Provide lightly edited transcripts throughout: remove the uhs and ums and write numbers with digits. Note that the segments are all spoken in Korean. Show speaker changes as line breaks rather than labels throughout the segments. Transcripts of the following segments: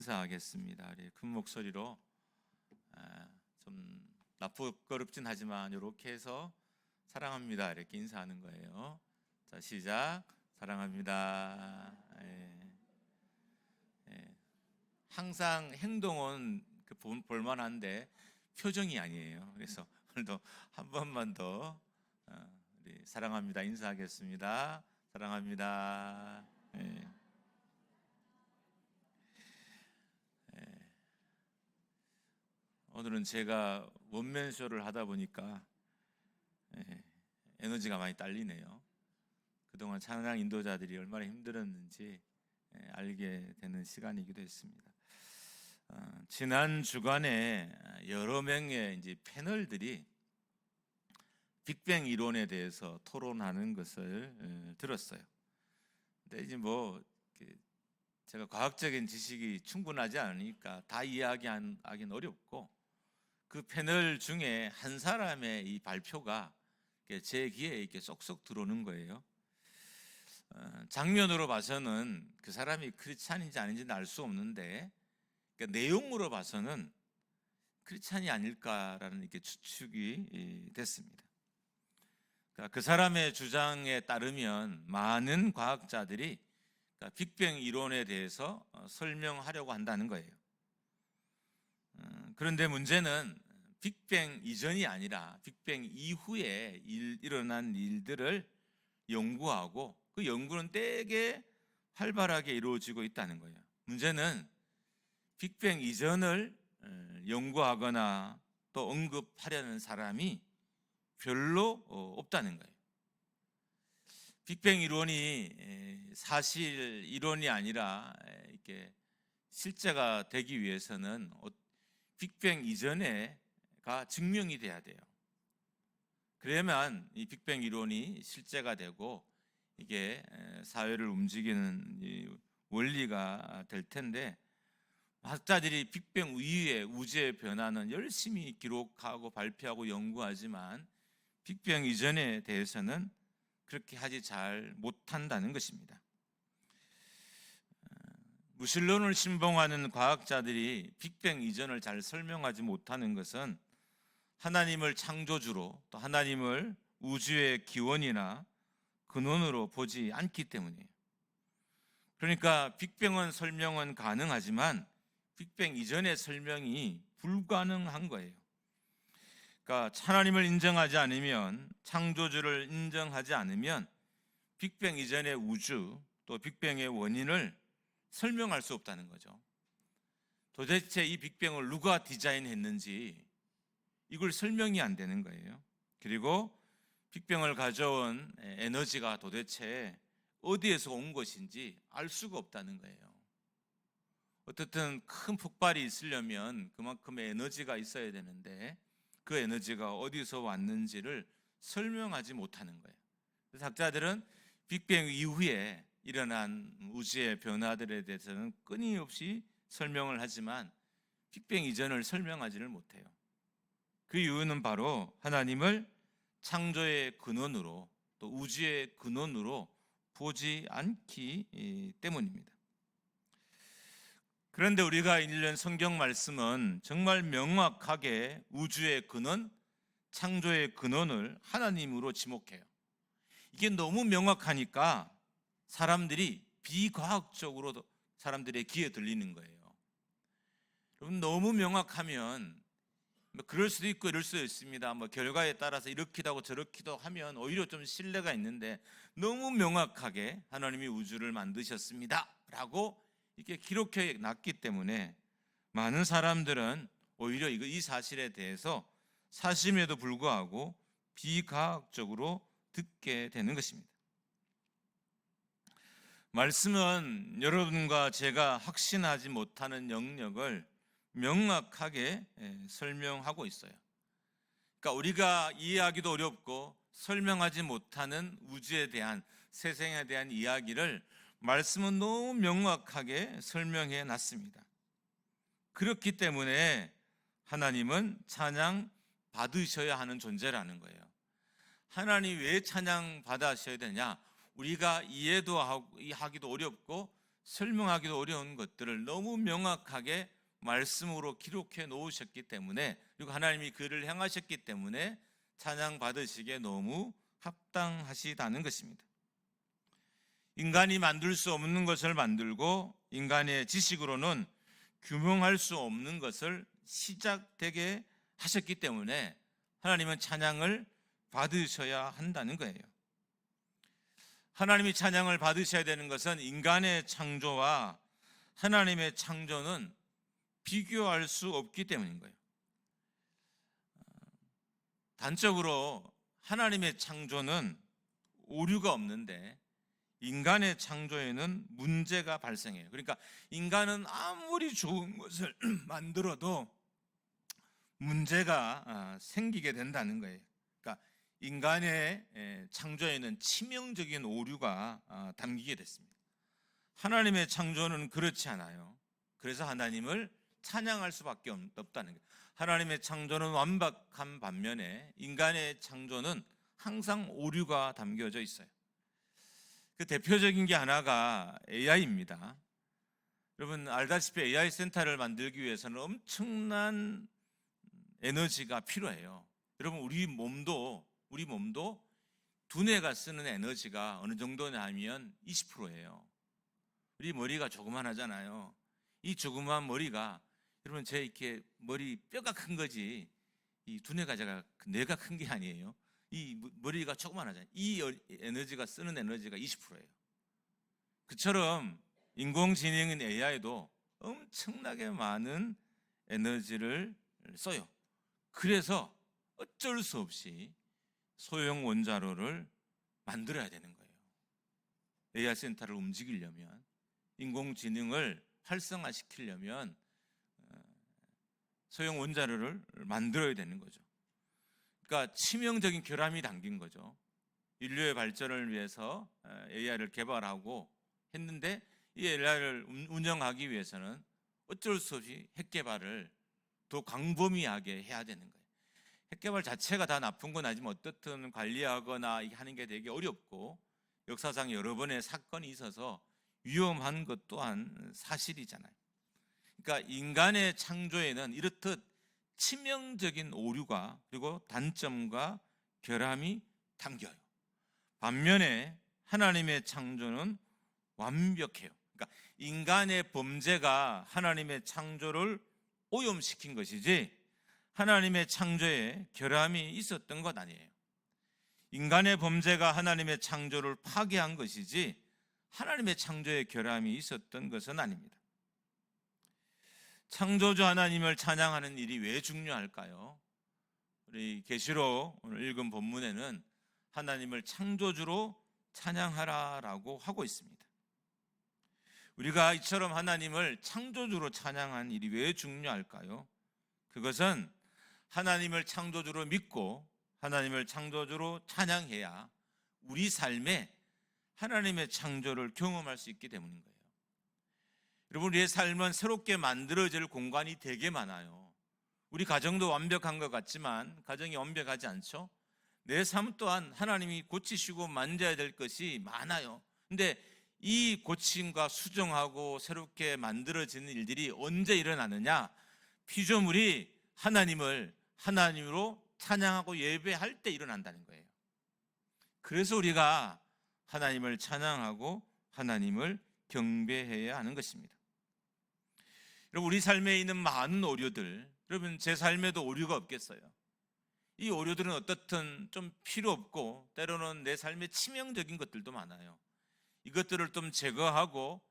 인사하겠습니다. 우리 큰 목소리로 좀 나쁘거럽진 하지만 이렇게 해서 사랑합니다 이렇게 인사하는 거예요. 자, 시작. 사랑합니다. 항상 행동은 볼만한데 표정이 아니에요. 그래서 오늘도 한 번만 더 우리 사랑합니다 인사하겠습니다. 사랑합니다. 오늘은 제가 원맨쇼를 하다 보니까 에너지가 많이 딸리네요. 그동안 찬양 인도자들이 얼마나 힘들었는지 알게 되는 시간이기도 했습니다. 지난 주간에 여러 명의 이제 패널들이 빅뱅 이론에 대해서 토론하는 것을 들었어요. 근데 이제 제가 과학적인 지식이 충분하지 않으니까 다 이야기하기는 어렵고, 그 패널 중에 한 사람의 이 발표가 제 귀에 이렇게 쏙쏙 들어오는 거예요. 장면으로 봐서는 그 사람이 크리스찬인지 아닌지는 알 수 없는데, 그러니까 내용으로 봐서는 크리스찬이 아닐까라는 이렇게 추측이 됐습니다. 그러니까 그 사람의 주장에 따르면 많은 과학자들이 빅뱅 이론에 대해서 설명하려고 한다는 거예요. 그런데 문제는 빅뱅 이전이 아니라 빅뱅 이후에 일어난 일들을 연구하고, 그 연구는 되게 활발하게 이루어지고 있다는 거예요. 문제는 빅뱅 이전을 연구하거나 또 언급하려는 사람이 별로 없다는 거예요. 빅뱅 이론이 사실 이론이 아니라 이렇게 실제가 되기 위해서는 빅뱅 이전에가 증명이 돼야 돼요. 그래야만 이 빅뱅 이론이 실제가 되고 이게 사회를 움직이는 원리가 될 텐데, 학자들이 빅뱅 이후의 우주의 변화는 열심히 기록하고 발표하고 연구하지만 빅뱅 이전에 대해서는 그렇게 하지 잘 못한다는 것입니다. 무신론을 신봉하는 과학자들이 빅뱅 이전을 잘 설명하지 못하는 것은 하나님을 창조주로, 또 하나님을 우주의 기원이나 근원으로 보지 않기 때문이에요. 그러니까 빅뱅은 설명은 가능하지만 빅뱅 이전의 설명이 불가능한 거예요. 그러니까 하나님을 인정하지 않으면, 창조주를 인정하지 않으면 빅뱅 이전의 우주, 또 빅뱅의 원인을 설명할 수 없다는 거죠. 도대체 이 빅뱅을 누가 디자인했는지 이걸 설명이 안 되는 거예요. 그리고 빅뱅을 가져온 에너지가 도대체 어디에서 온 것인지 알 수가 없다는 거예요. 어떻든 큰 폭발이 있으려면 그만큼의 에너지가 있어야 되는데 그 에너지가 어디서 왔는지를 설명하지 못하는 거예요. 그래서 학자들은 빅뱅 이후에 일어난 우주의 변화들에 대해서는 끊임없이 설명을 하지만 빅뱅 이전을 설명하지를 못해요. 그 이유는 바로 하나님을 창조의 근원으로, 또 우주의 근원으로 보지 않기 때문입니다. 그런데 우리가 읽는 성경 말씀은 정말 명확하게 우주의 근원, 창조의 근원을 하나님으로 지목해요. 이게 너무 명확하니까 사람들이 비과학적으로 사람들의 귀에 들리는 거예요. 여러분, 너무 명확하면 그럴 수도 있고 이럴 수도 있습니다. 결과에 따라서 이렇기도 하고 저렇기도 하면 오히려 좀 신뢰가 있는데, 너무 명확하게 하나님이 우주를 만드셨습니다 라고 이렇게 기록해 놨기 때문에 많은 사람들은 오히려 이 사실에 대해서 사심에도 불구하고 비과학적으로 듣게 되는 것입니다. 말씀은 여러분과 제가 확신하지 못하는 영역을 명확하게 설명하고 있어요. 그러니까 우리가 이해하기도 어렵고 설명하지 못하는 우주에 대한, 세상에 대한 이야기를 말씀은 너무 명확하게 설명해 놨습니다. 그렇기 때문에 하나님은 찬양 받으셔야 하는 존재라는 거예요. 하나님 왜 찬양 받으셔야 되냐? 우리가 이해도 하기도 어렵고 설명하기도 어려운 것들을 너무 명확하게 말씀으로 기록해 놓으셨기 때문에, 그리고 하나님이 그를 향하셨기 때문에 찬양 받으시기에 너무 합당하시다는 것입니다. 인간이 만들 수 없는 것을 만들고 인간의 지식으로는 규명할 수 없는 것을 시작되게 하셨기 때문에 하나님은 찬양을 받으셔야 한다는 거예요. 하나님이 찬양을 받으셔야 되는 것은 인간의 창조와 하나님의 창조는 비교할 수 없기 때문인 거예요. 단적으로 하나님의 창조는 오류가 없는데 인간의 창조에는 문제가 발생해요. 그러니까 인간은 아무리 좋은 것을 만들어도 문제가 생기게 된다는 거예요. 그러니까 인간의 창조에는 치명적인 오류가 담기게 됐습니다. 하나님의 창조는 그렇지 않아요. 그래서 하나님을 찬양할 수밖에 없다는 거예요. 하나님의 창조는 완벽한 반면에 인간의 창조는 항상 오류가 담겨져 있어요. 그 대표적인 게 하나가 AI입니다. 여러분 알다시피 AI 센터를 만들기 위해서는 엄청난 에너지가 필요해요. 여러분 우리 몸도 두뇌가 쓰는 에너지가 어느 정도냐 하면 20%예요. 우리 머리가 조그만하잖아요. 이 조그만 머리가, 여러분 제 이렇게 머리 뼈가 큰 거지 이 두뇌가 뇌가 큰 게 아니에요. 이 머리가 조그만하잖아요. 이 에너지가 쓰는 에너지가 20%예요. 그처럼 인공지능인 AI도 엄청나게 많은 에너지를 써요. 그래서 어쩔 수 없이 소형 원자로를 만들어야 되는 거예요. AI 센터를 움직이려면, 인공지능을 활성화시키려면 소형 원자로를 만들어야 되는 거죠. 그러니까 치명적인 결함이 담긴 거죠. 인류의 발전을 위해서 AI를 개발하고 했는데 이 AI를 운영하기 위해서는 어쩔 수 없이 핵 개발을 더 광범위하게 해야 되는 거예요. 핵 개발 자체가 다 나쁜 건 아니지만 어떻든 관리하거나 하는 게 되게 어렵고 역사상 여러 번의 사건이 있어서 위험한 것 또한 사실이잖아요. 그러니까 인간의 창조에는 이렇듯 치명적인 오류가 그리고 단점과 결함이 담겨요. 반면에 하나님의 창조는 완벽해요. 그러니까 인간의 범죄가 하나님의 창조를 오염시킨 것이지 하나님의 창조에 결함이 있었던 것 아니에요. 인간의 범죄가 하나님의 창조를 파괴한 것이지 하나님의 창조에 결함이 있었던 것은 아닙니다. 창조주 하나님을 찬양하는 일이 왜 중요할까요? 우리 계시록 오늘 읽은 본문에는 하나님을 창조주로 찬양하라라고 하고 있습니다. 우리가 이처럼 하나님을 창조주로 찬양하는 일이 왜 중요할까요? 그것은 하나님을 창조주로 믿고 하나님을 창조주로 찬양해야 우리 삶에 하나님의 창조를 경험할 수 있기 때문인 거예요. 여러분 우리의 삶은 새롭게 만들어질 공간이 되게 많아요. 우리 가정도 완벽한 것 같지만 가정이 완벽하지 않죠. 내 삶 또한 하나님이 고치시고 만져야 될 것이 많아요. 근데 이 고침과 수정하고 새롭게 만들어지는 일들이 언제 일어나느냐? 피조물이 하나님을 하나님으로 찬양하고 예배할 때 일어난다는 거예요. 그래서 우리가 하나님을 찬양하고 하나님을 경배해야 하는 것입니다. 여러분 우리 삶에 있는 많은 오류들, 여러분 제 삶에도 오류가 없겠어요? 이 오류들은 어떻든 좀 필요 없고 때로는 내 삶에 치명적인 것들도 많아요. 이것들을 좀 제거하고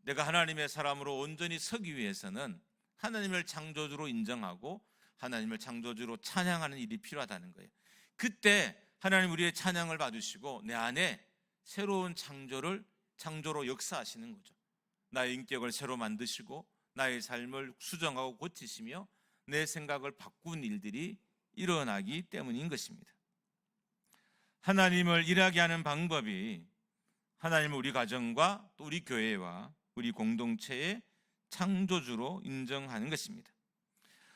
내가 하나님의 사람으로 온전히 서기 위해서는 하나님을 창조주로 인정하고 하나님을 창조주로 찬양하는 일이 필요하다는 거예요. 그때 하나님 우리의 찬양을 받으시고 내 안에 새로운 창조로 역사하시는 거죠. 나의 인격을 새로 만드시고 나의 삶을 수정하고 고치시며 내 생각을 바꾸는 일들이 일어나기 때문인 것입니다. 하나님을 일하게 하는 방법이 하나님을 우리 가정과 또 우리 교회와 우리 공동체의 창조주로 인정하는 것입니다.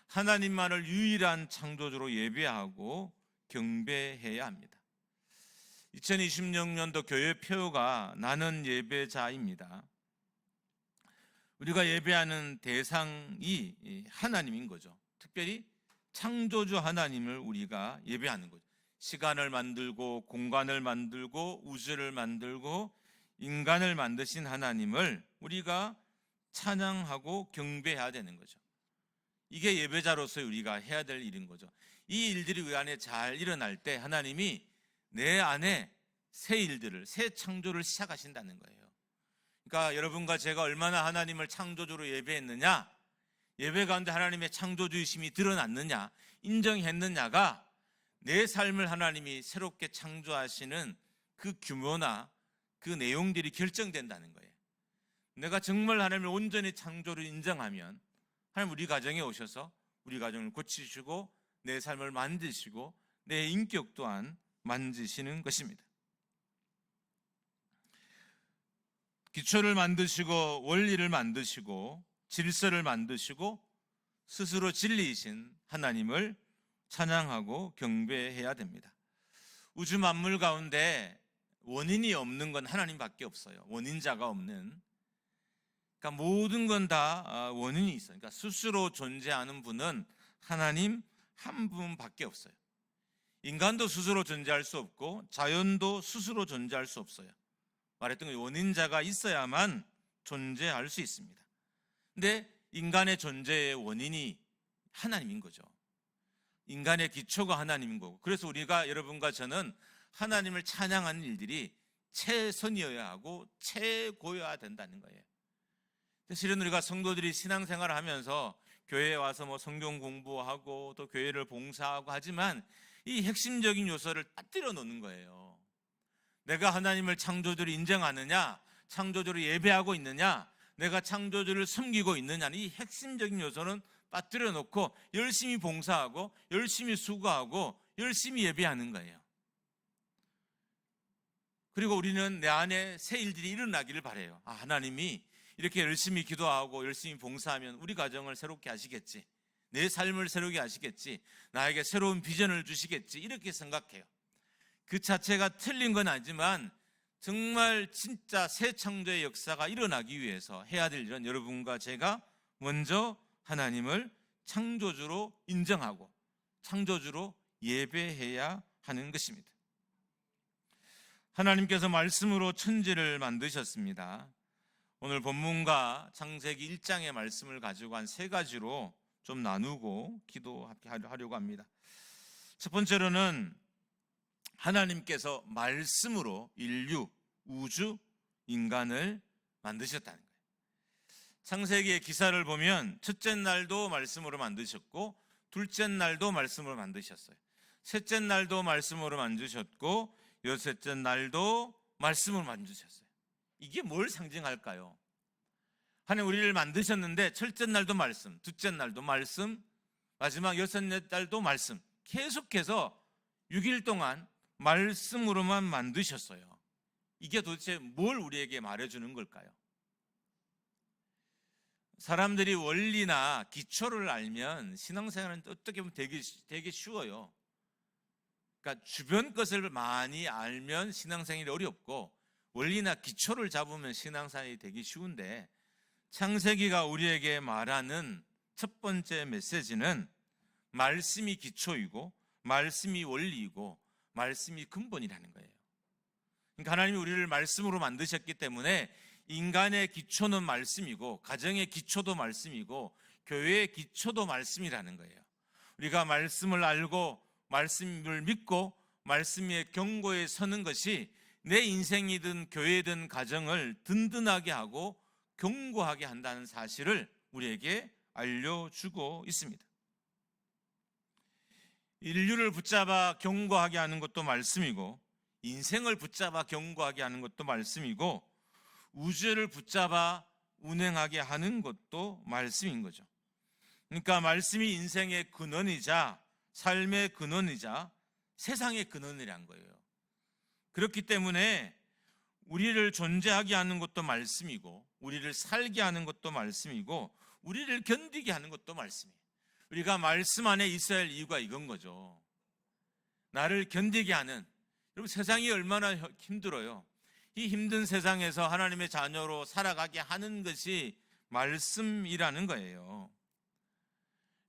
하나님만을 유일한 창조주로 예배하고 경배해야 합니다. 2026년도 교회 표어가 나는 예배자입니다. 우리가 예배하는 대상이 하나님인 거죠. 특별히 창조주 하나님을 우리가 예배하는 거죠. 시간을 만들고 공간을 만들고 우주를 만들고 인간을 만드신 하나님을 우리가 찬양하고 경배해야 되는 거죠. 이게 예배자로서 우리가 해야 될 일인 거죠. 이 일들이 우리 안에 잘 일어날 때 하나님이 내 안에 새 일들을, 새 창조를 시작하신다는 거예요. 그러니까 여러분과 제가 얼마나 하나님을 창조주로 예배했느냐, 예배 가운데 하나님의 창조주의심이 드러났느냐, 인정했느냐가 내 삶을 하나님이 새롭게 창조하시는 그 규모나 그 내용들이 결정된다는 거예요. 내가 정말 하나님을 온전히 창조를 인정하면 하나님 우리 가정에 오셔서 우리 가정을 고치시고 내 삶을 만드시고 내 인격 또한 만지시는 것입니다. 기초를 만드시고 원리를 만드시고 질서를 만드시고 스스로 진리이신 하나님을 찬양하고 경배해야 됩니다. 우주 만물 가운데 원인이 없는 건 하나님밖에 없어요. 원인자가 없는. 그러니까 모든 건 다 원인이 있어요. 그러니까 스스로 존재하는 분은 하나님 한 분밖에 없어요. 인간도 스스로 존재할 수 없고 자연도 스스로 존재할 수 없어요. 말했던 원인자가 있어야만 존재할 수 있습니다. 근데 인간의 존재의 원인이 하나님인 거죠. 인간의 기초가 하나님인 거고, 그래서 우리가 여러분과 저는 하나님을 찬양하는 일들이 최선이어야 하고 최고여야 된다는 거예요. 실은 우리가 성도들이 신앙생활을 하면서 교회에 와서 성경 공부하고 또 교회를 봉사하고 하지만 이 핵심적인 요소를 빠뜨려 놓는 거예요. 내가 하나님을 창조주를 인정하느냐, 창조주를 예배하고 있느냐, 내가 창조주를 섬기고 있느냐는 이 핵심적인 요소는 빠뜨려 놓고 열심히 봉사하고 열심히 수고하고 열심히 예배하는 거예요. 그리고 우리는 내 안에 새 일들이 일어나기를 바라요. 하나님이 이렇게 열심히 기도하고 열심히 봉사하면 우리 가정을 새롭게 하시겠지, 내 삶을 새롭게 하시겠지, 나에게 새로운 비전을 주시겠지, 이렇게 생각해요. 그 자체가 틀린 건 아니지만 정말 진짜 새 창조의 역사가 일어나기 위해서 해야 될 일은 여러분과 제가 먼저 하나님을 창조주로 인정하고 창조주로 예배해야 하는 것입니다. 하나님께서 말씀으로 천지를 만드셨습니다. 오늘 본문과 창세기 1장의 말씀을 가지고 한 세 가지로 좀 나누고 기도하려고 합니다. 첫 번째로는 하나님께서 말씀으로 인류, 우주, 인간을 만드셨다는 거예요. 창세기의 기사를 보면 첫째 날도 말씀으로 만드셨고 둘째 날도 말씀으로 만드셨어요. 셋째 날도 말씀으로 만드셨고 여섯째 날도 말씀으로 만드셨어요. 이게 뭘 상징할까요? 하나님 우리를 만드셨는데 첫째 날도 말씀, 둘째 날도 말씀, 마지막 여섯째 날도 말씀, 계속해서 6일 동안 말씀으로만 만드셨어요. 이게 도대체 뭘 우리에게 말해주는 걸까요? 사람들이 원리나 기초를 알면 신앙생활은 어떻게 보면 되게 쉬워요. 그러니까 주변 것을 많이 알면 신앙생활이 어렵고 원리나 기초를 잡으면 신앙생활이 되기 쉬운데, 창세기가 우리에게 말하는 첫 번째 메시지는 말씀이 기초이고 말씀이 원리이고 말씀이 근본이라는 거예요. 그러니까 하나님이 우리를 말씀으로 만드셨기 때문에 인간의 기초는 말씀이고 가정의 기초도 말씀이고 교회의 기초도 말씀이라는 거예요. 우리가 말씀을 알고 말씀을 믿고 말씀의 경고에 서는 것이 내 인생이든 교회든 가정을 든든하게 하고 견고하게 한다는 사실을 우리에게 알려주고 있습니다. 인류를 붙잡아 견고하게 하는 것도 말씀이고 인생을 붙잡아 견고하게 하는 것도 말씀이고 우주를 붙잡아 운행하게 하는 것도 말씀인 거죠. 그러니까 말씀이 인생의 근원이자 삶의 근원이자 세상의 근원이란 거예요. 그렇기 때문에 우리를 존재하게 하는 것도 말씀이고 우리를 살게 하는 것도 말씀이고 우리를 견디게 하는 것도 말씀이에요. 우리가 말씀 안에 있어야 할 이유가 이건 거죠. 나를 견디게 하는, 여러분 세상이 얼마나 힘들어요. 이 힘든 세상에서 하나님의 자녀로 살아가게 하는 것이 말씀이라는 거예요.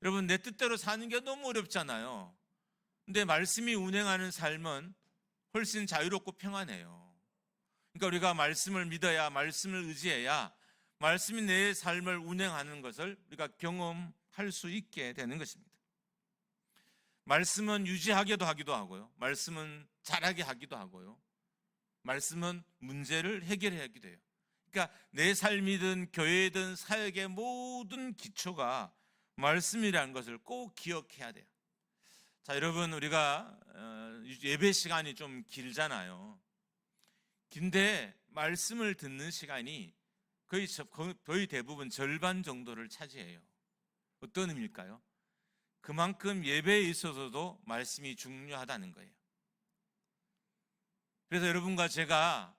여러분, 내 뜻대로 사는 게 너무 어렵잖아요. 근데 말씀이 운행하는 삶은 훨씬 자유롭고 평안해요. 그러니까 우리가 말씀을 믿어야, 말씀을 의지해야 말씀이 내 삶을 운행하는 것을 우리가 경험할 수 있게 되는 것입니다. 말씀은 유지하게도 하기도 하고요. 말씀은 잘하게 하기도 하고요. 말씀은 문제를 해결하기도 해요. 그러니까 내 삶이든 교회든 사역의 모든 기초가 말씀이라는 것을 꼭 기억해야 돼요. 자, 여러분, 우리가 예배 시간이 좀 길잖아요. 근데 말씀을 듣는 시간이 거의 대부분 절반 정도를 차지해요. 어떤 의미일까요? 그만큼 예배에 있어서도 말씀이 중요하다는 거예요. 그래서 여러분과 제가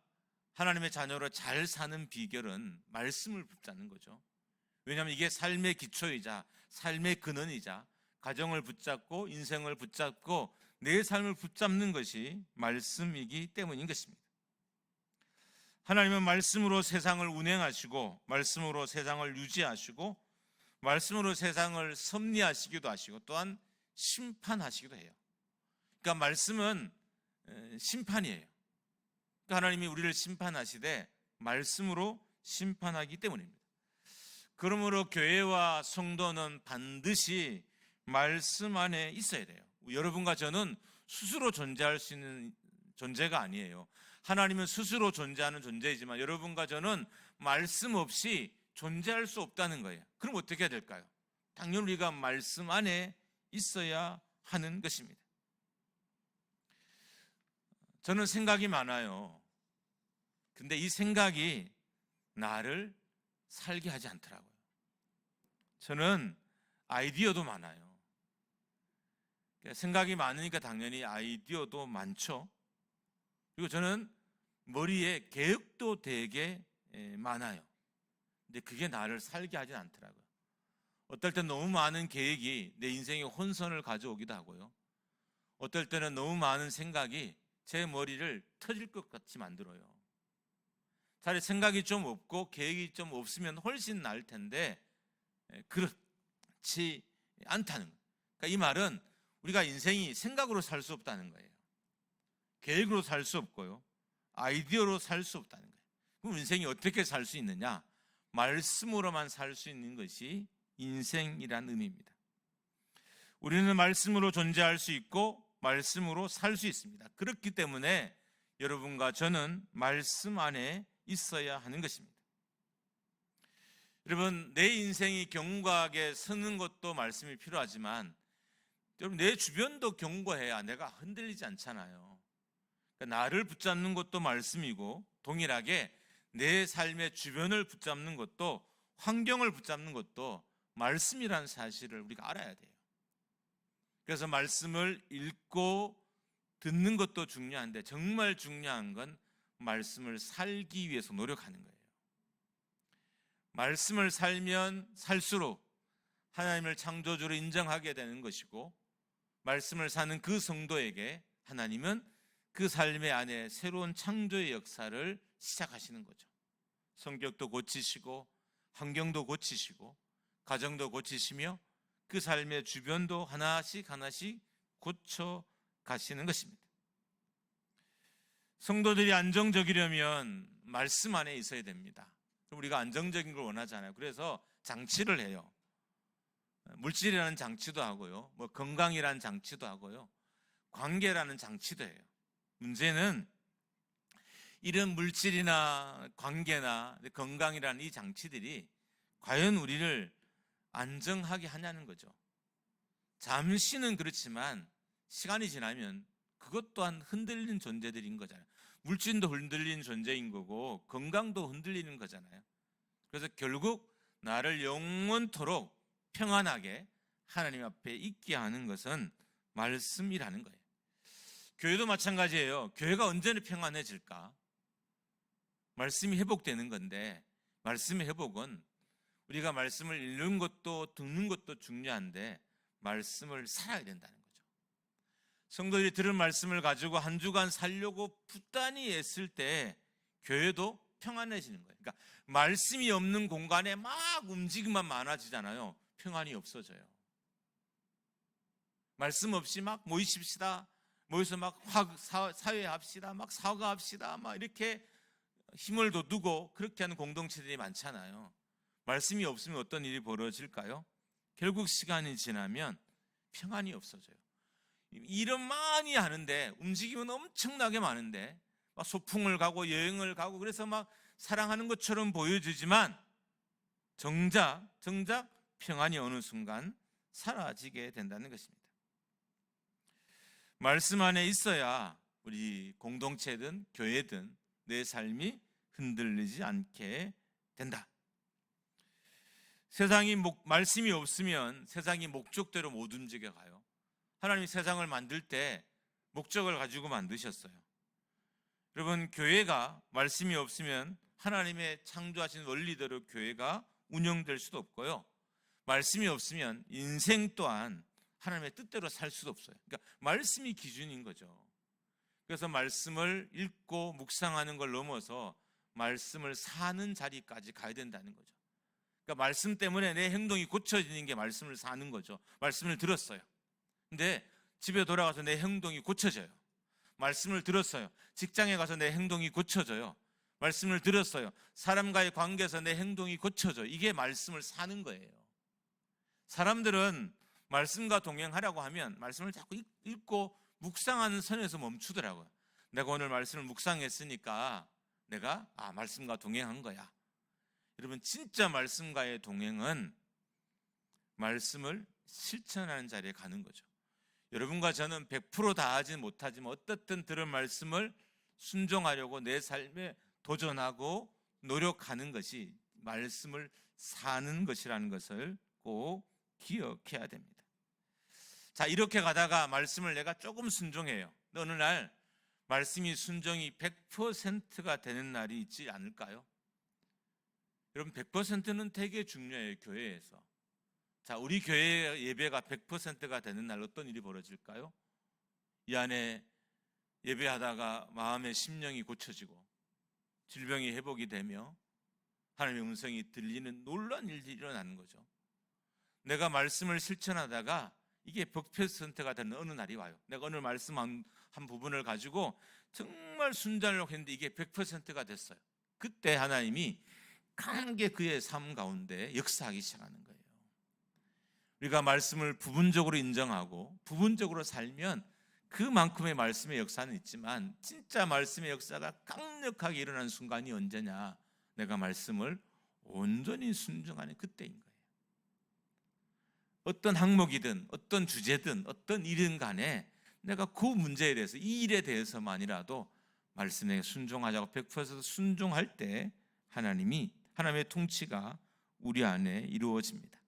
하나님의 자녀로 잘 사는 비결은 말씀을 붙잡는 거죠. 왜냐하면 이게 삶의 기초이자 삶의 근원이자 가정을 붙잡고 인생을 붙잡고 내 삶을 붙잡는 것이 말씀이기 때문인 것입니다. 하나님은 말씀으로 세상을 운행하시고 말씀으로 세상을 유지하시고 말씀으로 세상을 섭리하시기도 하시고 또한 심판하시기도 해요. 그러니까 말씀은 심판이에요. 그러니까 하나님이 우리를 심판하시되 말씀으로 심판하기 때문입니다. 그러므로 교회와 성도는 반드시 말씀 안에 있어야 돼요. 여러분과 저는 스스로 존재할 수 있는 존재가 아니에요. 하나님은 스스로 존재하는 존재이지만 여러분과 저는 말씀 없이 존재할 수 없다는 거예요. 그럼 어떻게 해야 될까요? 당연히 우리가 말씀 안에 있어야 하는 것입니다. 저는 생각이 많아요. 근데 이 생각이 나를 살게 하지 않더라고요. 저는 아이디어도 많아요. 생각이 많으니까 당연히 아이디어도 많죠. 그리고 저는 머리에 계획도 되게 많아요. 근데 그게 나를 살게 하진 않더라고요. 어떨 땐 너무 많은 계획이 내 인생에 혼선을 가져오기도 하고요. 어떨 때는 너무 많은 생각이 제 머리를 터질 것 같이 만들어요. 차라리 생각이 좀 없고 계획이 좀 없으면 훨씬 나을 텐데 그렇지 않다는 거예요. 그러니까 이 말은 우리가 인생이 생각으로 살 수 없다는 거예요. 계획으로 살 수 없고요. 아이디어로 살 수 없다는 거예요. 그럼 인생이 어떻게 살 수 있느냐? 말씀으로만 살 수 있는 것이 인생이란 의미입니다. 우리는 말씀으로 존재할 수 있고 말씀으로 살 수 있습니다. 그렇기 때문에 여러분과 저는 말씀 안에 있어야 하는 것입니다. 여러분, 내 인생이 견고하게 서는 것도 말씀이 필요하지만 여러분, 내 주변도 견고해야 내가 흔들리지 않잖아요. 그러니까 나를 붙잡는 것도 말씀이고 동일하게 내 삶의 주변을 붙잡는 것도 환경을 붙잡는 것도 말씀이라는 사실을 우리가 알아야 돼요. 그래서 말씀을 읽고 듣는 것도 중요한데 정말 중요한 건 말씀을 살기 위해서 노력하는 거예요. 말씀을 살면 살수록 하나님을 창조주로 인정하게 되는 것이고 말씀을 사는 그 성도에게 하나님은 그 삶의 안에 새로운 창조의 역사를 시작하시는 거죠. 성격도 고치시고 환경도 고치시고 가정도 고치시며 그 삶의 주변도 하나씩 고쳐 가시는 것입니다. 성도들이 안정적이려면 말씀 안에 있어야 됩니다. 우리가 안정적인 걸 원하잖아요. 그래서 장치를 해요. 물질이라는 장치도 하고요. 건강이라는 장치도 하고요. 관계라는 장치도 해요. 문제는 이런 물질이나 관계나 건강이라는 이 장치들이 과연 우리를 안정하게 하냐는 거죠. 잠시는 그렇지만 시간이 지나면 그것 또한 흔들리는 존재들인 거잖아요. 물질도 흔들리는 존재인 거고 건강도 흔들리는 거잖아요. 그래서 결국 나를 영원토록 평안하게 하나님 앞에 있게 하는 것은 말씀이라는 거예요. 교회도 마찬가지예요. 교회가 언제나 평안해질까? 말씀이 회복되는 건데 말씀의 회복은 우리가 말씀을 읽는 것도 듣는 것도 중요한데 말씀을 살아야 된다는 거죠. 성도들이 들은 말씀을 가지고 한 주간 살려고 부단히 애쓸 때 교회도 평안해지는 거예요. 그러니까 말씀이 없는 공간에 막 움직임만 많아지잖아요. 평안이 없어져요. 말씀 없이 막 모이십시다, 모여서 막 사회합시다, 막 사과합시다, 막 이렇게 힘을 돋우고 그렇게 하는 공동체들이 많잖아요. 말씀이 없으면 어떤 일이 벌어질까요? 결국 시간이 지나면 평안이 없어져요. 일은 많이 하는데, 움직임은 엄청나게 많은데, 막 소풍을 가고 여행을 가고 그래서 막 사랑하는 것처럼 보여지지만 정작 평안이 어느 순간 사라지게 된다는 것입니다. 말씀 안에 있어야 우리 공동체든 교회든 내 삶이 흔들리지 않게 된다. 말씀이 없으면 세상이 목적대로 못 움직여가요. 하나님이 세상을 만들 때 목적을 가지고 만드셨어요. 여러분, 교회가 말씀이 없으면 하나님의 창조하신 원리대로 교회가 운영될 수도 없고요. 말씀이 없으면 인생 또한 하나님의 뜻대로 살 수도 없어요. 그러니까 말씀이 기준인 거죠. 그래서 말씀을 읽고 묵상하는 걸 넘어서 말씀을 사는 자리까지 가야 된다는 거죠. 그러니까 말씀 때문에 내 행동이 고쳐지는 게 말씀을 사는 거죠. 말씀을 들었어요. 근데 집에 돌아가서 내 행동이 고쳐져요. 말씀을 들었어요. 직장에 가서 내 행동이 고쳐져요. 말씀을 들었어요. 사람과의 관계에서 내 행동이 고쳐져요. 이게 말씀을 사는 거예요. 사람들은 말씀과 동행하려고 하면 말씀을 자꾸 읽고 묵상하는 선에서 멈추더라고요. 내가 오늘 말씀을 묵상했으니까 내가 말씀과 동행한 거야. 여러분, 진짜 말씀과의 동행은 말씀을 실천하는 자리에 가는 거죠. 여러분과 저는 100% 다 하지 못하지만 어떻든 들은 말씀을 순종하려고 내 삶에 도전하고 노력하는 것이 말씀을 사는 것이라는 것을 꼭 기억해야 됩니다. 자, 이렇게 가다가 말씀을 내가 조금 순종해요. 어느 날 말씀이 순종이 100%가 되는 날이 있지 않을까요? 여러분, 100%는 되게 중요해요. 교회에서. 자, 우리 교회 예배가 100%가 되는 날 어떤 일이 벌어질까요? 이 안에 예배하다가 마음의 심령이 고쳐지고 질병이 회복이 되며 하나님의 음성이 들리는 놀라운 일들이 일어나는 거죠. 내가 말씀을 실천하다가 이게 100%가 되는 어느 날이 와요. 내가 오늘 말씀 한 부분을 가지고 정말 순종하려고 했는데 이게 100%가 됐어요. 그때 하나님이 강하게 그의 삶 가운데 역사하기 시작하는 거예요. 우리가 말씀을 부분적으로 인정하고 부분적으로 살면 그만큼의 말씀의 역사는 있지만 진짜 말씀의 역사가 강력하게 일어나는 순간이 언제냐? 내가 말씀을 온전히 순종하는 그때인 거예요. 어떤 항목이든 어떤 주제든 어떤 일인 간에 내가 그 문제에 대해서 이 일에 대해서만이라도 말씀에 순종하자고 100% 순종할 때 하나님의 통치가 우리 안에 이루어집니다.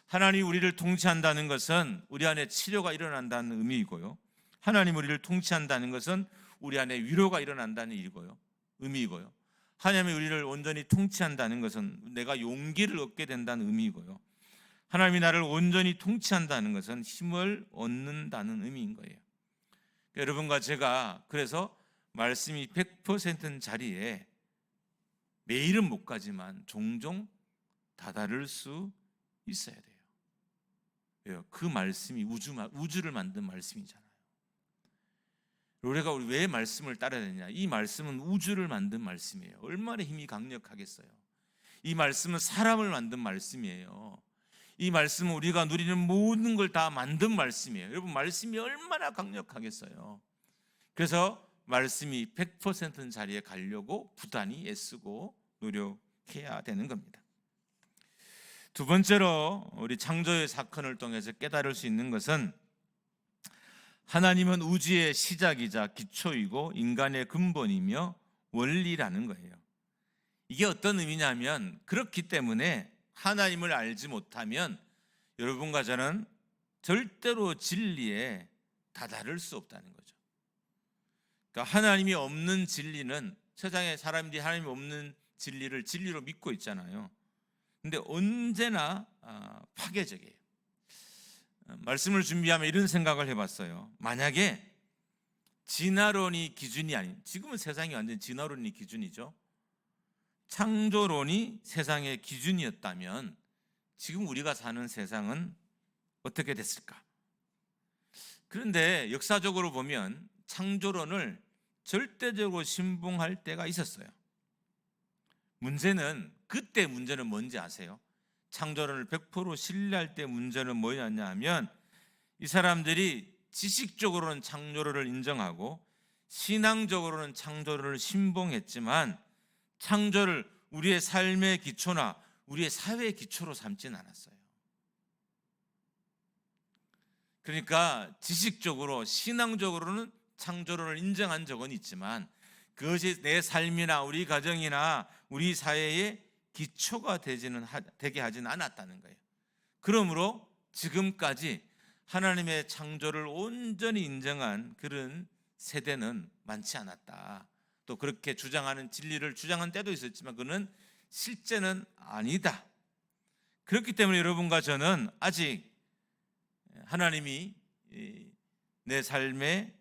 하나님이 우리를 통치한다는 것은 우리 안에 치료가 일어난다는 의미이고요. 하나님 우리를 통치한다는 것은 우리 안에 위로가 일어난다는 의미이고요. 하나님이 우리를 온전히 통치한다는 것은 내가 용기를 얻게 된다는 의미이고요. 하나님이 나를 온전히 통치한다는 것은 힘을 얻는다는 의미인 거예요. 여러분과 제가 그래서 말씀이 100%인 자리에 매일은 못 가지만 종종 다다를 수 있어야 돼요. 왜요? 그 말씀이 우주를 만든 말씀이잖아요. 우리가 왜 말씀을 따라야 되냐? 이 말씀은 우주를 만든 말씀이에요. 얼마나 힘이 강력하겠어요. 이 말씀은 사람을 만든 말씀이에요. 이 말씀은 우리가 누리는 모든 걸 다 만든 말씀이에요. 여러분, 말씀이 얼마나 강력하겠어요. 그래서 말씀이 100%인 자리에 가려고 부단히 애쓰고 노력해야 되는 겁니다. 두 번째로 우리 창조의 사건을 통해서 깨달을 수 있는 것은 하나님은 우주의 시작이자 기초이고 인간의 근본이며 원리라는 거예요. 이게 어떤 의미냐면 그렇기 때문에 하나님을 알지 못하면 여러분과 저는 절대로 진리에 다다를 수 없다는 거죠. 그러니까 하나님이 없는 진리는 세상에 사람들이 하나님이 없는 진리를 진리로 믿고 있잖아요. 근데 언제나 파괴적이에요. 말씀을 준비하면 이런 생각을 해봤어요. 만약에 진화론이 기준이 아닌, 지금은 세상이 완전 진화론이 기준이죠. 창조론이 세상의 기준이었다면 지금 우리가 사는 세상은 어떻게 됐을까? 그런데 역사적으로 보면 창조론을 절대적으로 신봉할 때가 있었어요. 그때 문제는 뭔지 아세요? 창조론을 100% 신뢰할 때 문제는 뭐였냐 하면 이 사람들이 지식적으로는 창조론을 인정하고 신앙적으로는 창조론을 신봉했지만 창조를 우리의 삶의 기초나 우리의 사회의 기초로 삼지는 않았어요. 그러니까 지식적으로 신앙적으로는 창조론을 인정한 적은 있지만 그것이 내 삶이나 우리 가정이나 우리 사회의 기초가 되게 하지는 않았다는 거예요. 그러므로 지금까지 하나님의 창조를 온전히 인정한 그런 세대는 많지 않았다. 또 그렇게 주장하는 진리를 주장한 때도 있었지만 그는 실제는 아니다. 그렇기 때문에 여러분과 저는 아직 하나님이 내 삶의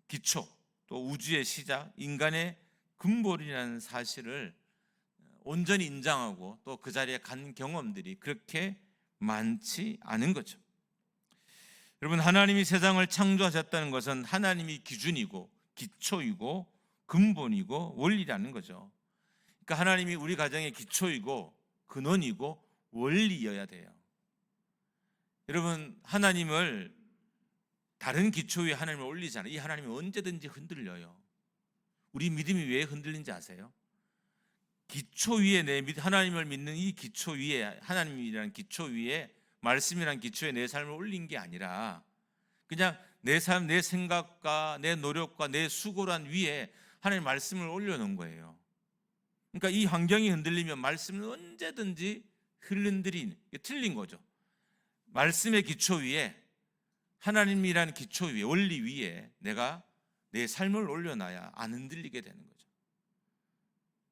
기초, 또 우주의 시작, 인간의 근본이라는 사실을 온전히 인정하고 또 그 자리에 간 경험들이 그렇게 많지 않은 거죠. 여러분, 하나님이 세상을 창조하셨다는 것은 하나님이 기준이고 기초이고 근본이고 원리라는 거죠. 그러니까 하나님이 우리 가정의 기초이고 근원이고 원리여야 돼요. 여러분, 하나님을 다른 기초 위에 하나님을 올리잖아요. 이 하나님이 언제든지 흔들려요. 우리 믿음이 왜 흔들린지 아세요? 기초 위에 하나님을 믿는 이 기초 위에, 하나님이라는 기초 위에, 말씀이라는 기초에 내 삶을 올린 게 아니라 그냥 내 삶, 내 생각과 내 노력과 내 수고란 위에 하나님 말씀을 올려놓은 거예요. 그러니까 이 환경이 흔들리면 말씀은 언제든지 틀린 거죠. 말씀의 기초 위에, 하나님이라는 기초 위에, 원리 위에 내가 내 삶을 올려놔야 안 흔들리게 되는 거죠.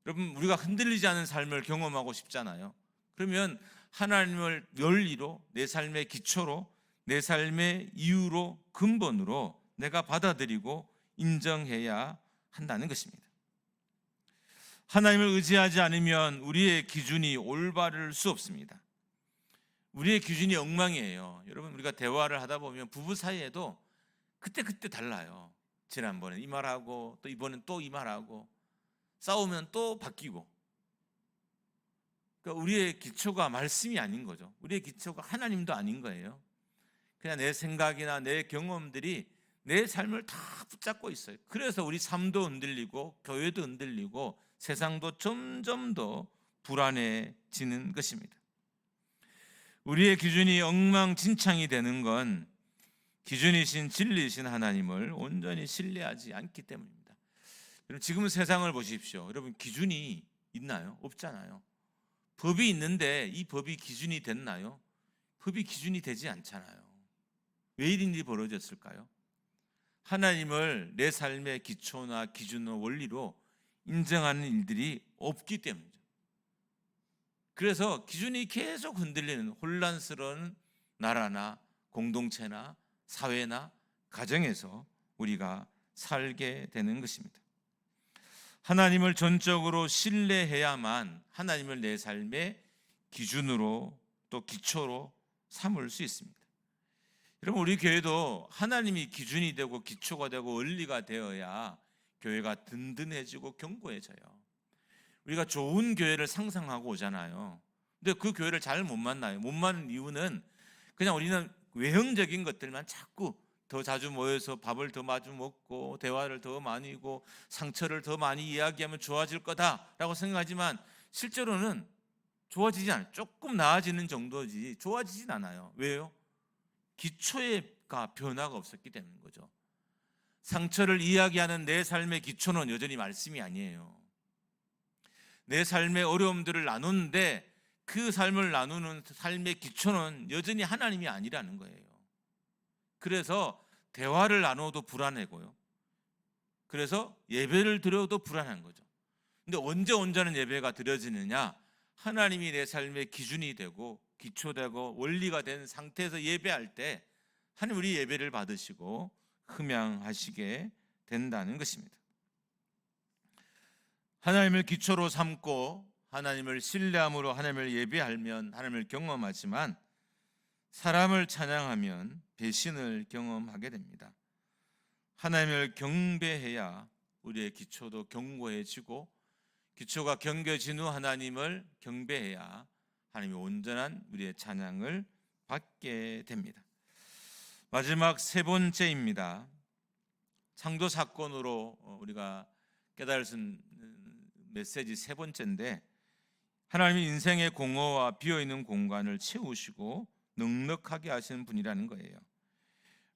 여러분, 우리가 흔들리지 않은 삶을 경험하고 싶잖아요. 그러면 하나님을 원리로, 내 삶의 기초로, 내 삶의 이유로, 근본으로 내가 받아들이고 인정해야 한다는 것입니다. 하나님을 의지하지 않으면 우리의 기준이 올바를 수 없습니다. 우리의 기준이 엉망이에요. 여러분, 우리가 대화를 하다 보면 부부 사이에도 그때 달라요. 지난번에 이 말하고 또 이번엔 또 이 말하고 싸우면 또 바뀌고. 그러니까 우리의 기초가 말씀이 아닌 거죠. 우리의 기초가 하나님도 아닌 거예요. 그냥 내 생각이나 내 경험들이 내 삶을 다 붙잡고 있어요. 그래서 우리 삶도 흔들리고 교회도 흔들리고 세상도 점점 더 불안해지는 것입니다. 우리의 기준이 엉망진창이 되는 건 기준이신 진리이신 하나님을 온전히 신뢰하지 않기 때문입니다. 여러분, 지금 세상을 보십시오. 여러분, 기준이 있나요? 없잖아요. 법이 있는데 이 법이 기준이 됐나요? 법이 기준이 되지 않잖아요. 왜 이런 일이 벌어졌을까요? 하나님을 내 삶의 기초나 기준과 원리로 인정하는 일들이 없기 때문이죠. 그래서 기준이 계속 흔들리는 혼란스러운 나라나 공동체나 사회나 가정에서 우리가 살게 되는 것입니다. 하나님을 전적으로 신뢰해야만 하나님을 내 삶의 기준으로 또 기초로 삼을 수 있습니다. 여러분, 우리 교회도 하나님이 기준이 되고 기초가 되고 원리가 되어야 교회가 든든해지고 견고해져요. 우리가 좋은 교회를 상상하고 오잖아요. 근데 그 교회를 잘 못 만나요. 못 만나는 이유는 그냥 우리는 외형적인 것들만 자꾸 더 자주 모여서 밥을 더 마주 먹고 대화를 더 많이 하고 상처를 더 많이 이야기하면 좋아질 거다라고 생각하지만 실제로는 좋아지지 않아요. 조금 나아지는 정도지 좋아지진 않아요. 왜요? 기초가 변화가 없었기 때문인 거죠. 상처를 이야기하는 내 삶의 기초는 여전히 말씀이 아니에요. 내 삶의 어려움들을 나누는데 그 삶을 나누는 삶의 기초는 여전히 하나님이 아니라는 거예요. 그래서 대화를 나눠도 불안하고요. 그래서 예배를 드려도 불안한 거죠. 근데 언제 온전한 예배가 드려지느냐? 하나님이 내 삶의 기준이 되고 기초되고 원리가 된 상태에서 예배할 때 하나님 우리 예배를 받으시고 흠양하시게 된다는 것입니다. 하나님을 기초로 삼고 하나님을 신뢰함으로 하나님을 예배하면 하나님을 경험하지만 사람을 찬양하면 배신을 경험하게 됩니다. 하나님을 경배해야 우리의 기초도 견고해지고 기초가 견고해진 후 하나님을 경배해야 하나님의 온전한 우리의 찬양을 받게 됩니다. 마지막 세 번째입니다. 창조 사건으로 우리가 깨달을 수 있는 메시지 세 번째인데, 하나님이 인생의 공허와 비어있는 공간을 채우시고 넉넉하게 하시는 분이라는 거예요.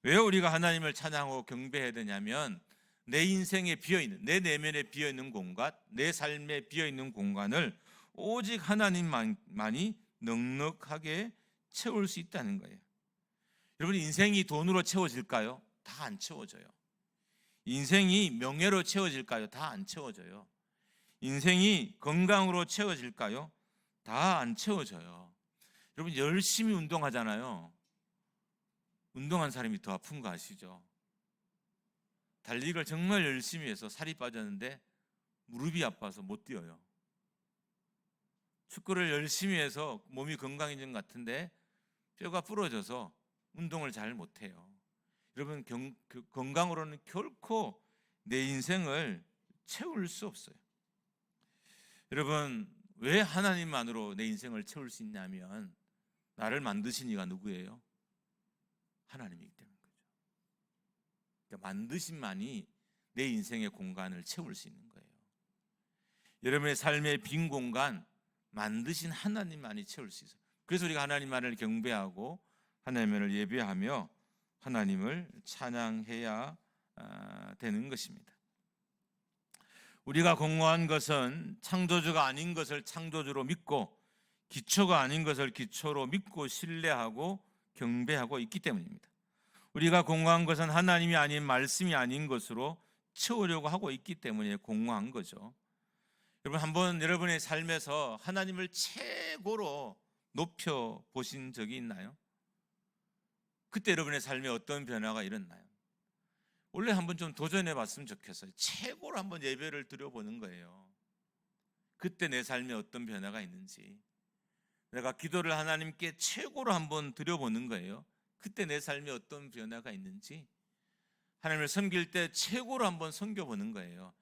왜 우리가 하나님을 찬양하고 경배해야 되냐면, 내 인생에 비어있는, 내 내면에 비어있는 공간, 내 삶에 비어있는 공간을 오직 하나님만이 넉넉하게 채울 수 있다는 거예요. 여러분, 인생이 돈으로 채워질까요? 다 안 채워져요. 인생이 명예로 채워질까요? 다 안 채워져요. 인생이 건강으로 채워질까요? 다 안 채워져요. 여러분, 열심히 운동하잖아요. 운동한 사람이 더 아픈 거 아시죠? 달리기를 정말 열심히 해서 살이 빠졌는데 무릎이 아파서 못 뛰어요. 축구를 열심히 해서 몸이 건강해진 것 같은데 뼈가 부러져서 운동을 잘 못해요. 여러분, 건강으로는 결코 내 인생을 채울 수 없어요. 여러분, 왜 하나님만으로 내 인생을 채울 수 있냐면, 나를 만드신 이가 누구예요? 하나님이기 때문인 거죠. 그러니까 만드신만이 내 인생의 공간을 채울 수 있는 거예요. 여러분의 삶의 빈 공간, 만드신 하나님만이 채울 수 있어요. 그래서 우리가 하나님만을 경배하고 하나님을 예배하며 하나님을 찬양해야 되는 것입니다. 우리가 공허한 것은 창조주가 아닌 것을 창조주로 믿고 기초가 아닌 것을 기초로 믿고 신뢰하고 경배하고 있기 때문입니다. 우리가 공허한 것은 하나님이 아닌 말씀이 아닌 것으로 채우려고 하고 있기 때문에 공허한 거죠. 여러분, 한번 여러분의 삶에서 하나님을 최고로 높여 보신 적이 있나요? 그때 여러분의 삶에 어떤 변화가 일어나요? 원래 한번 좀 도전해 봤으면 좋겠어요. 최고로 한번 예배를 드려보는 거예요. 그때 내 삶에 어떤 변화가 있는지, 내가 기도를 하나님께 최고로 한번 드려보는 거예요. 그때 내 삶에 어떤 변화가 있는지, 하나님을 섬길 때 최고로 한번 섬겨보는 거예요.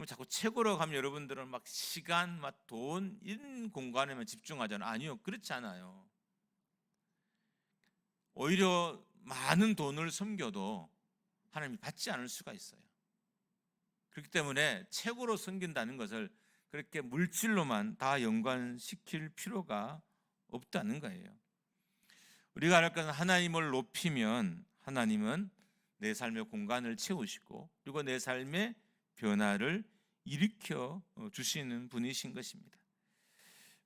자꾸 최고로 가면 여러분들은 막 시간, 막 돈, 이런 공간에만 집중하잖아요. 아니요, 그렇지 않아요. 오히려 많은 돈을 섬겨도 하나님이 받지 않을 수가 있어요. 그렇기 때문에 최고로 섬긴다는 것을 그렇게 물질로만 다 연관시킬 필요가 없다는 거예요. 우리가 알 것은 하나님을 높이면 하나님은 내 삶의 공간을 채우시고 그리고 내 삶의 변화를 일으켜 주시는 분이신 것입니다.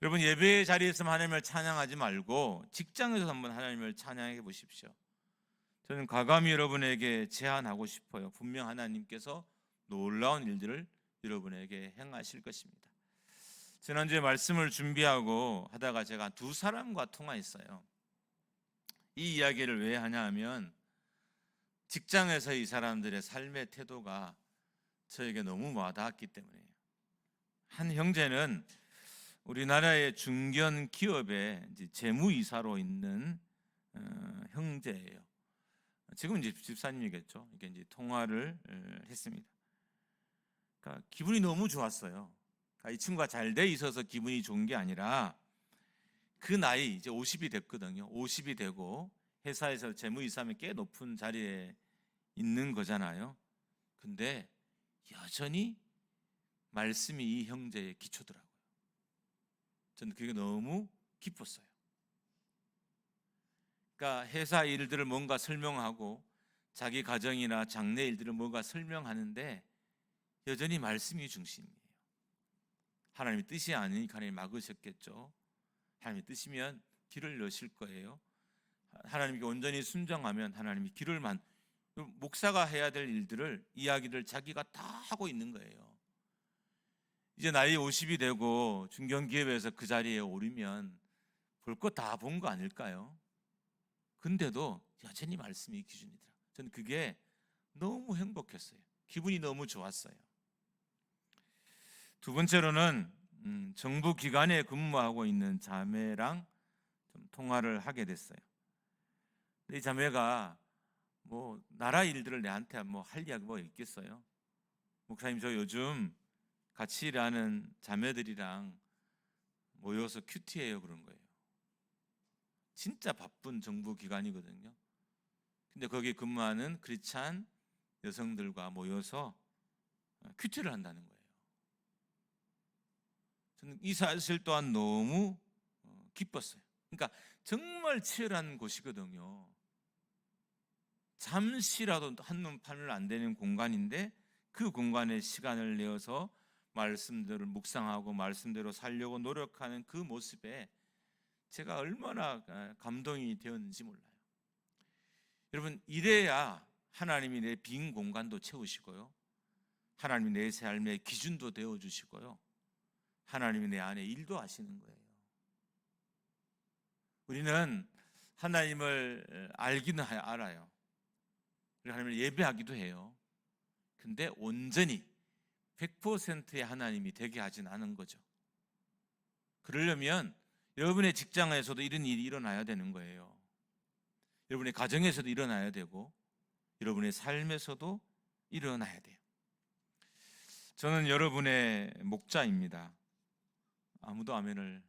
여러분, 예배의 자리에서 하나님을 찬양하지 말고 직장에서 한번 하나님을 찬양해 보십시오. 저는 과감히 여러분에게 제안하고 싶어요. 분명 하나님께서 놀라운 일들을 여러분에게 행하실 것입니다. 지난주에 말씀을 준비하고 하다가 제가 두 사람과 통화했어요. 이 이야기를 왜 하냐 하면, 직장에서 이 사람들의 삶의 태도가 저에게 너무 와닿았기 때문이에요. 한 형제는 우리나라의 중견 기업의 재무이사로 있는 형제예요. 지금 이제 집사님이겠죠. 이게 이제 통화를 했습니다. 그러니까 기분이 너무 좋았어요. 그러니까 이 친구가 잘 돼 있어서 기분이 좋은 게 아니라, 그 나이 이제 50이 됐거든요. 50이 되고 회사에서 재무이사면 꽤 높은 자리에 있는 거잖아요. 근데 여전히 말씀이 이 형제의 기초더라고요. 저는 그게 너무 기뻤어요. 그러니까 회사 일들을 뭔가 설명하고 자기 가정이나 장래 일들을 뭔가 설명하는데 여전히 말씀이 중심이에요. 하나님의 뜻이 아니니까 하나님이 막으셨겠죠. 하나님의 뜻이면 길을 여실 거예요. 하나님께 온전히 순종하면 하나님이 길을 목사가 해야 될 일들을, 이야기를 자기가 다 하고 있는 거예요. 이제 나이 50이 되고 중견기업에서 그 자리에 오르면 볼 거 다 본 거 아닐까요? 근데도 여전히 말씀이 기준이더라. 저는 그게 너무 행복했어요. 기분이 너무 좋았어요. 두 번째로는 정부 기관에 근무하고 있는 자매랑 좀 통화를 하게 됐어요. 이 자매가 뭐 나라 일들을 내한테 뭐 할 이야기 뭐 있겠어요? 목사님, 저 요즘 같이 일하는 자매들이랑 모여서 큐티해요, 그런 거예요. 진짜 바쁜 정부 기관이거든요. 근데 거기 근무하는 크리스찬 여성들과 모여서 큐티를 한다는 거예요. 저는 이 사실 또한 너무 기뻤어요. 그러니까 정말 치열한 곳이거든요. 잠시라도 한눈 팔을 안 되는 공간인데 그 공간에 시간을 내어서 말씀대로 묵상하고 말씀대로 살려고 노력하는 그 모습에 제가 얼마나 감동이 되었는지 몰라요. 여러분, 이래야 하나님이 내 빈 공간도 채우시고요, 하나님이 내 삶의 기준도 되어주시고요, 하나님이 내 안에 일도 하시는 거예요. 우리는 하나님을 알기는 알아요. 하나님을 예배하기도 해요. 근데 온전히 100%의 하나님이 되게 하진 않은 거죠. 그러려면 여러분의 직장에서도 이런 일이 일어나야 되는 거예요. 여러분의 가정에서도 일어나야 되고 여러분의 삶에서도 일어나야 돼요. 저는 여러분의 목자입니다. 아무도 아멘을,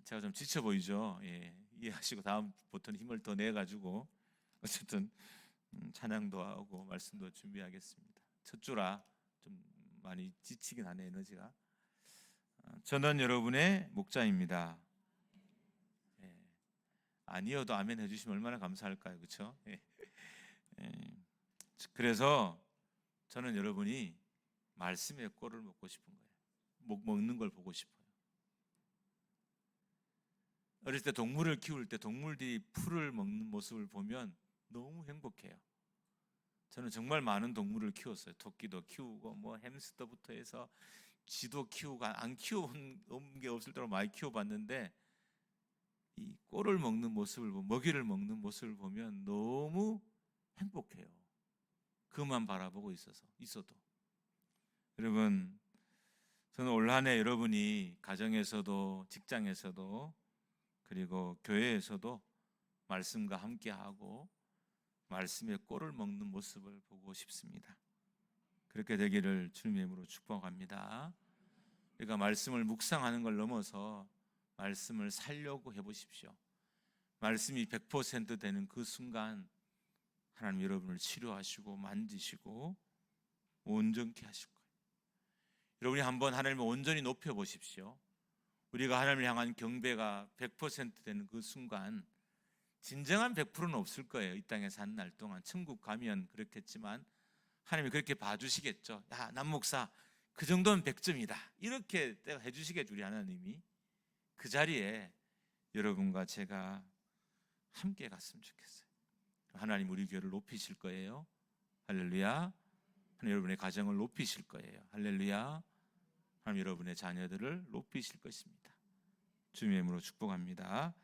제가 좀 지쳐 보이죠? 이해하시고 다음부터는 힘을 더 내가지고 어쨌든 찬양도 하고 말씀도 준비하겠습니다. 첫 주라 좀 많이 지치긴 하네, 에너지가. 저는 여러분의 목자입니다. 아니어도 아멘 해주시면 얼마나 감사할까요, 그렇죠? 그래서 저는 여러분이 말씀의 꼴을 먹고 싶은 거예요. 먹는 걸 보고 싶어요. 어릴 때 동물을 키울 때 동물들이 풀을 먹는 모습을 보면 너무 행복해요. 저는 정말 많은 동물을 키웠어요. 토끼도 키우고 뭐 햄스터부터 해서 쥐도 키우고, 안 키워본 게 없을 때로 많이 키워봤는데 이 꼴을 먹는 모습을 먹이를 먹는 모습을 보면 너무 행복해요. 그만 바라보고 있어도. 여러분, 저는 올 한 해 여러분이 가정에서도 직장에서도 그리고 교회에서도 말씀과 함께하고 말씀의 꼴을 먹는 모습을 보고 싶습니다. 그렇게 되기를 주님의 이름으로 축복합니다. 그러니까 말씀을 묵상하는 걸 넘어서 말씀을 살려고 해보십시오. 말씀이 100% 되는 그 순간 하나님 여러분을 치료하시고 만지시고 온전케 하실 거예요. 여러분이 한번 하나님을 온전히 높여보십시오. 우리가 하나님을 향한 경배가 100% 되는 그 순간, 진정한 100%는 없을 거예요. 이 땅에 사는 날 동안. 천국 가면 그렇겠지만 하나님이 그렇게 봐주시겠죠. 야, 남 목사 그 정도는 100점이다 이렇게 해주시겠죠. 우리 하나님이. 그 자리에 여러분과 제가 함께 갔으면 좋겠어요. 하나님 우리 교회를 높이실 거예요. 할렐루야. 하나님 여러분의 가정을 높이실 거예요. 할렐루야. 하나님 여러분의 자녀들을 높이실 것입니다. 주님의 이름으로 축복합니다.